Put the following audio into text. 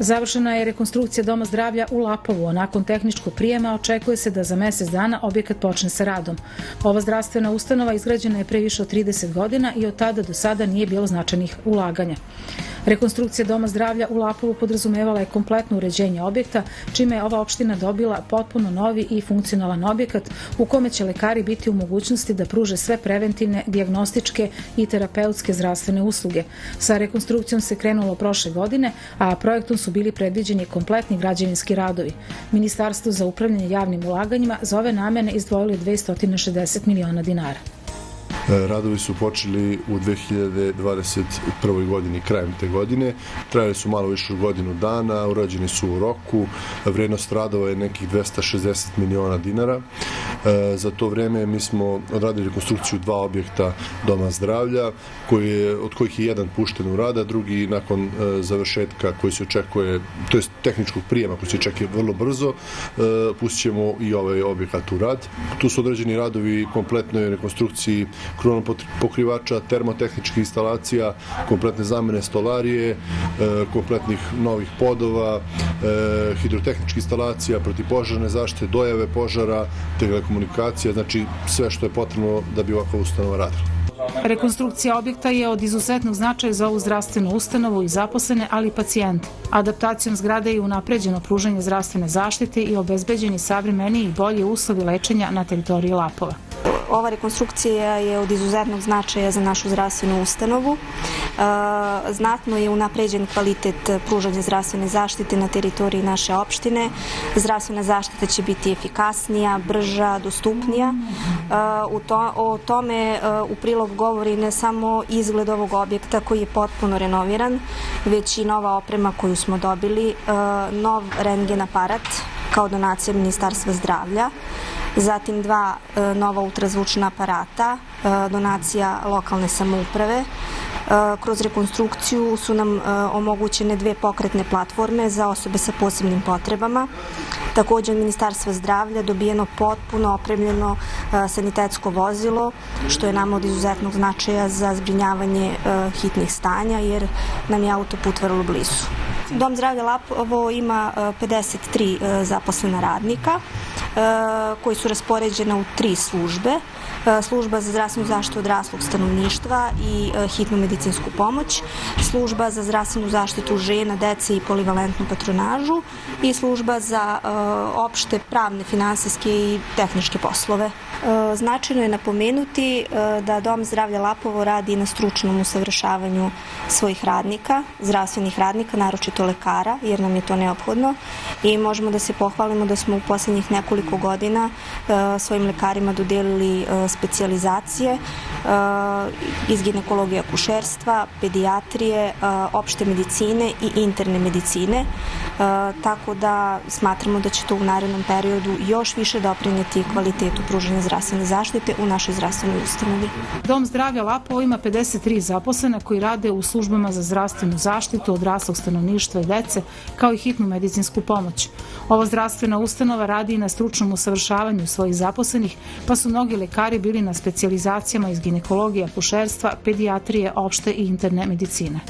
Završena je rekonstrukcija Doma zdravlja u Lapovu, a nakon tehničkog prijema očekuje se da za mesec dana objekat počne sa radom. Ova zdravstvena ustanova izgrađena je pre više od 30 godina i od tada do sada nije bilo značajnih ulaganja. Rekonstrukcija Doma zdravlja u Lapovu podrazumevala je kompletno uređenje objekta, čime je ova opština dobila potpuno novi i funkcionalan objekat u kome će lekari biti u mogućnosti da pruže sve preventivne, dijagnostičke i terapeutske zdravstvene usluge. Sa rekonstrukcijom se krenulo prošle godine, a projektom su bili predviđeni kompletni građevinski radovi. Ministarstvo za upravljanje javnim ulaganjima za ove namene izdvojilo 260 miliona dinara. Radovi su počeli u 2021. godini, krajem te godine. Trajali su malo više od godinu dana, urađeni su u roku. Vrednost radova je nekih 260 miliona dinara. Za to vreme mi smo odradili rekonstrukciju dva objekta Doma zdravlja, od kojih je jedan pušten u rad, a drugi nakon završetka koji se očekuje, to je tehničkog prijema koji se očekuje vrlo brzo, pustit ćemo i ovaj objekat u rad. Tu su određeni radovi kompletnoj rekonstrukciji pokrivača, termotehničkih instalacija, kompletne zamene stolarije, kompletnih novih podova, hidrotehničkih instalacija, protivpožarne zaštite, dojave požara, telekomunikacija, znači sve što je potrebno da bi ovakva ustanova radila. Rekonstrukcija objekta je od izuzetnog značaja za ovu zdravstvenu ustanovu i zaposlene, ali i pacijente. Adaptacijom zgrade je unapređeno pružanje zdravstvene zaštite i obezbeđeni savremeniji i bolji uslovi lečenja na teritoriji Lapova. Ova rekonstrukcija je od izuzetnog značaja za našu zdravstvenu ustanovu. Znatno je unapređen kvalitet pružanja zdravstvene zaštite na teritoriji naše opštine. Zdravstvena zaštita će biti efikasnija, brža, dostupnija. O tome u prilog govori ne samo izgled ovog objekta koji je potpuno renoviran, već i nova oprema koju smo dobili, nov rentgen aparat kao donacija Ministarstva zdravlja, zatim dva nova ultrazvučna aparata, donacija lokalne samouprave. Kroz rekonstrukciju su nam omogućene dve pokretne platforme za osobe sa posebnim potrebama. Također od Ministarstva zdravlja dobijeno potpuno opremljeno sanitetsko vozilo, što je nama od izuzetnog značaja za zbrinjavanje hitnih stanja, jer nam je autoput vrlo blizu. Dom zdravlja Lapovo ima 53 zaposlena radnika koji su raspoređena u 3 službe. Služba za zdravstvenu zaštitu odraslog stanovništva i hitnu medicinsku pomoć, služba za zdravstvenu zaštitu žena, dece i polivalentnu patronažu i služba za opšte pravne, finansijske i tehničke poslove. Značajno je napomenuti da Dom zdravlja Lapovo radi na stručnom usavršavanju svojih radnika, zdravstvenih radnika, naročito lekara, jer nam je to neophodno, i možemo da se pohvalimo da smo u poslednjih nekoliko godina svojim lekarima dodelili specijalizacije iz ginekologije, akušerstva, pedijatrije, opšte medicine i interne medicine, tako da smatramo da će to u narednom periodu još više doprineti kvalitetu pružanja zdravstvene zaštite u našoj zdravstvenoj ustanovi. Dom zdravlja Lapovo ima 53 zaposlena koji rade u službama za zdravstvenu zaštitu odraslog stanovništva i dece, kao i hitnu medicinsku pomoć. Ova zdravstvena ustanova radi i na stručnom usavršavanju svojih zaposlenih, pa su mnogi lekari bili na specijalizacijama iz ginekologije, akušerstva, pedijatrije, opšte i interne medicine.